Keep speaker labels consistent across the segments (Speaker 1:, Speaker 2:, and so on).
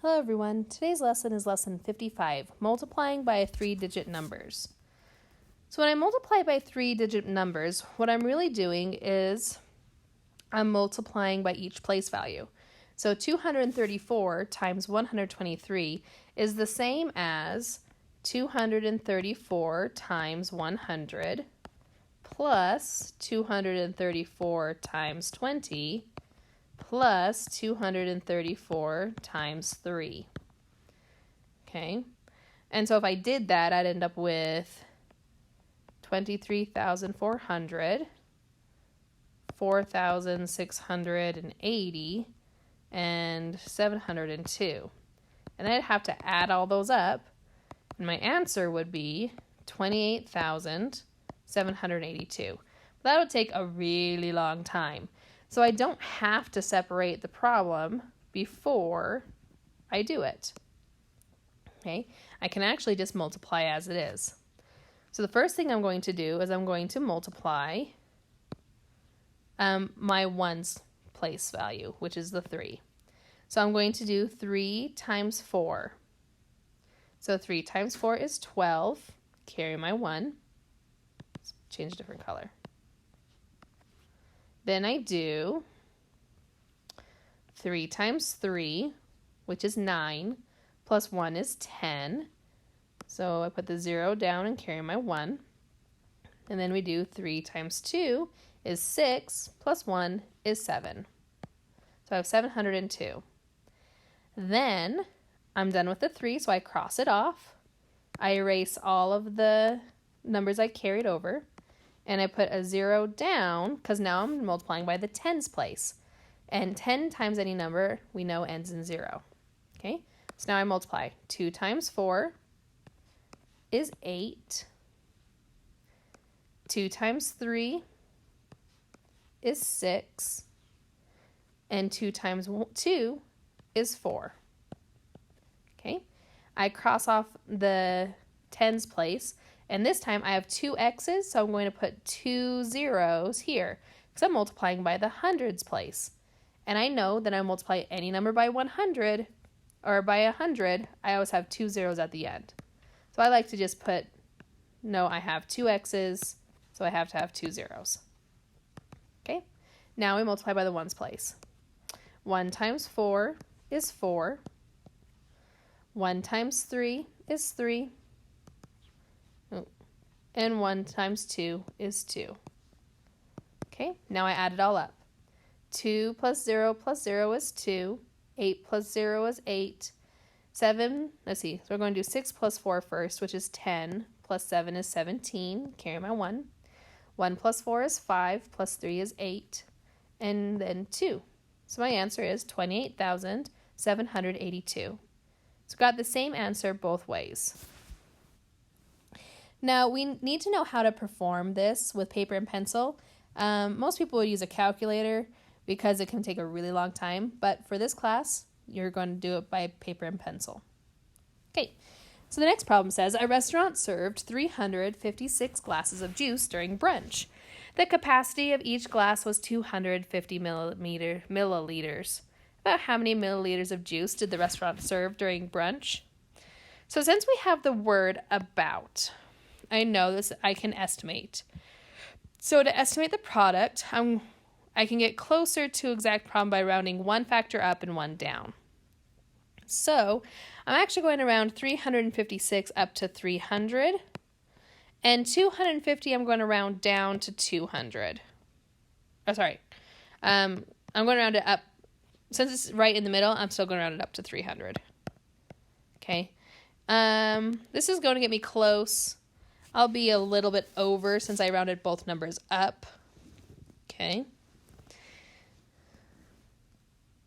Speaker 1: Hello everyone, today's lesson is lesson 55, multiplying by 3-digit numbers. So when I multiply by 3-digit numbers, what I'm really doing is I'm multiplying by each place value. So 234 times 123 is the same as 234 times 100 plus 234 times 20 plus 234 times 3. Okay, and so if I did that, I'd end up with 23,400, 4,680, and 702. And I'd have to add all those up, and my answer would be 28,782. That would take a really long time. So I don't have to separate the problem before I do it. Okay, I can actually just multiply as it is. So the first thing I'm going to do is I'm going to multiply my ones place value, which is the 3. So I'm going to do 3 times 4. So 3 times 4 is 12. Carry my 1. Let's change a different color. Then I do 3 times 3, which is 9, plus 1 is 10. So I put the 0 down and carry my 1. And then we do 3 times 2 is 6, plus 1 is 7. So I have 702. Then I'm done with the 3, so I cross it off. I erase all of the numbers I carried over. And I put a 0 down because now I'm multiplying by the tens place. And 10 times any number we know ends in 0. Okay, so now I multiply. 2 times 4 is 8. 2 times 3 is 6. And 2 times 2 is 4. Okay, I cross off the tens place. And this time I have 2 x's, so I'm going to put 2 zeros here because I'm multiplying by the hundreds place. And I know that I multiply any number by 100 or by 100, I always have 2 zeros at the end. So I like to just put, no, I have 2 x's, so I have to have 2 zeros. Okay, now we multiply by the ones place. 1 times 4 is 4. 1 times 3 is 3. And 1 times 2 is 2. Okay, now I add it all up. 2 plus 0 is 2. 8 plus 0 is 8. 7, let's see, so we're going to do 6 plus 4 first, which is 10. Plus 7 is 17. Carry my 1. 1 plus 4 is 5. Plus 3 is 8. And then 2. So my answer is 28,782. So got the same answer both ways. Now, we need to know how to perform this with paper and pencil. Most people would use a calculator because it can take a really long time, but for this class, you're going to do it by paper and pencil. Okay, so the next problem says, a restaurant served 356 glasses of juice during brunch. The capacity of each glass was 250 milliliters. About how many milliliters of juice did the restaurant serve during brunch? So since we have the word about, I know this, I can estimate. So to estimate the product, I can get closer to exact problem by rounding one factor up and one down. So I'm actually going to round 356 up to 300. And 250 I'm going to round down to 200. Oh, sorry. I'm going to round it up. Since it's right in the middle, I'm still going to round it up to 300. Okay. This is going to get me close. I'll be a little bit over since I rounded both numbers up. Okay.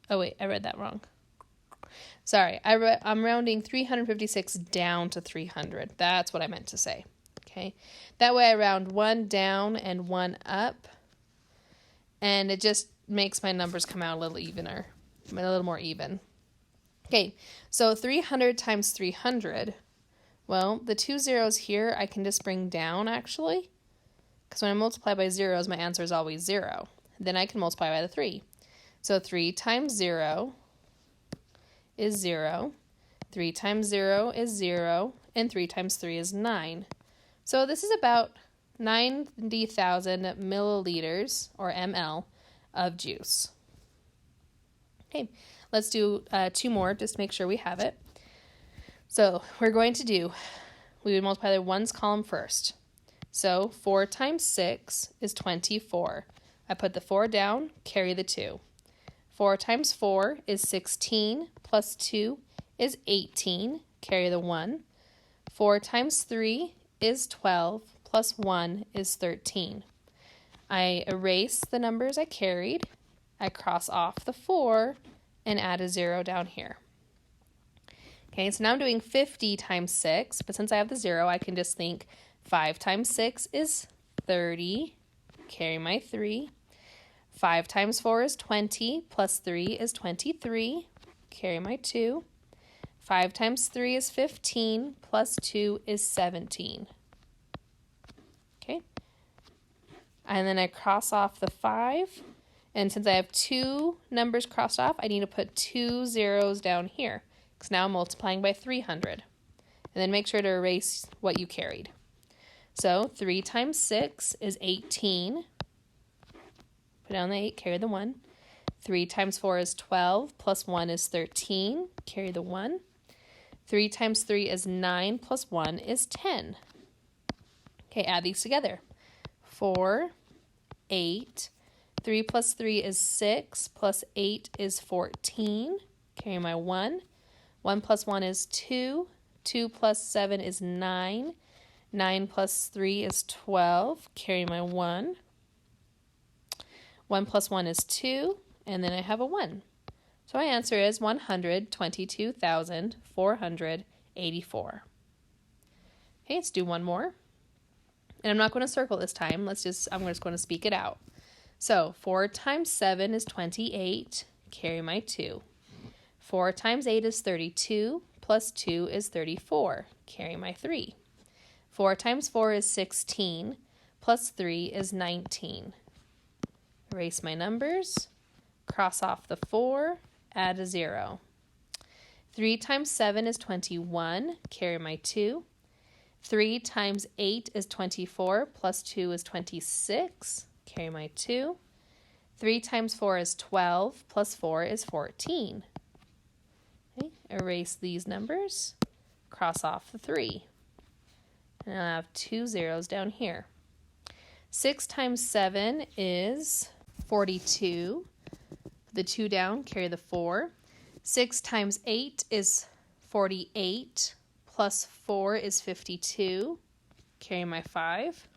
Speaker 1: Oh, wait, I read that wrong. Sorry, I'm rounding 356 down to 300. That's what I meant to say. Okay. That way I round one down and one up. And it just makes my numbers come out a little evener. A little more even. Okay, so 300 times 300. Well, the 2 zeros here I can just bring down, actually. Because when I multiply by zeros, my answer is always 0. Then I can multiply by the 3. So 3 times 0 is 0. 3 times 0 is 0. And 3 times 3 is 9. So this is about 90,000 milliliters, or ml, of juice. Okay, let's do 2 more just to make sure we have it. So we would multiply the ones column first. So 4 times 6 is 24. I put the 4 down, carry the 2. 4 times 4 is 16, plus 2 is 18, carry the 1. 4 times 3 is 12, plus 1 is 13. I erase the numbers I carried, I cross off the 4, and add a 0 down here. Okay, so now I'm doing 50 times 6, but since I have the 0, I can just think 5 times 6 is 30, carry my 3. 5 times 4 is 20, plus 3 is 23, carry my 2. 5 times 3 is 15, plus 2 is 17. Okay, and then I cross off the 5, and since I have 2 numbers crossed off, I need to put 2 zeros down here, because now I'm multiplying by 300. And then make sure to erase what you carried. So 3 times 6 is 18. Put down the 8, carry the 1. 3 times 4 is 12, plus 1 is 13, carry the 1. 3 times 3 is 9, plus 1 is 10. Okay, add these together. 4, 8, 3 plus 3 is 6, plus 8 is 14, carry my 1. 1 plus 1 is 2, 2 plus 7 is 9, 9 plus 3 is 12, carry my 1. 1 plus 1 is 2, and then I have a 1. So my answer is 122,484. Okay, let's do one more. And I'm not going to circle this time. I'm just going to speak it out. So 4 times 7 is 28, carry my 2. 4 times 8 is 32, plus 2 is 34, carry my 3. 4 times 4 is 16, plus 3 is 19. Erase my numbers, cross off the 4, add a 0. 3 times 7 is 21, carry my 2. 3 times 8 is 24, plus 2 is 26, carry my 2. 3 times 4 is 12, plus 4 is 14. Okay, erase these numbers, cross off the 3. And I'll have 2 zeros down here. 6 times 7 is 42. Put the 2 down, carry the 4. 6 times 8 is 48, plus 4 is 52, carry my 5.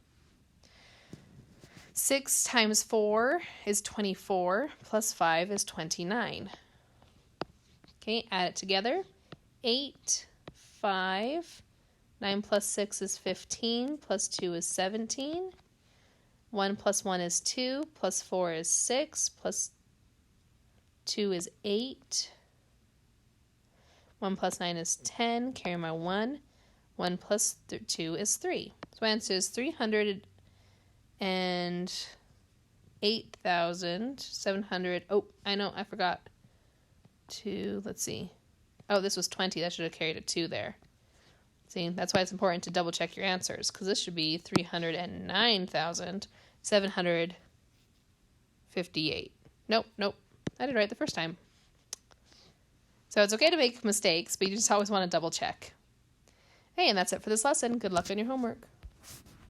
Speaker 1: 6 times 4 is 24, plus 5 is 29. Okay, add it together. 8, 5, 9 plus 6 is 15, plus 2 is 17. 1 plus 1 is 2, plus 4 is 6, plus 2 is 8. 1 plus 9 is 10, carry my 1. 1 plus 2 is 3. So my answer is 308,700. Oh, I know, I forgot. 2, let's see. Oh, this was 20. That should have carried a 2 there. See, that's why it's important to double check your answers, because this should be 309,758. Nope. I did right the first time. So it's okay to make mistakes, but you just always want to double check. Hey, and that's it for this lesson. Good luck on your homework.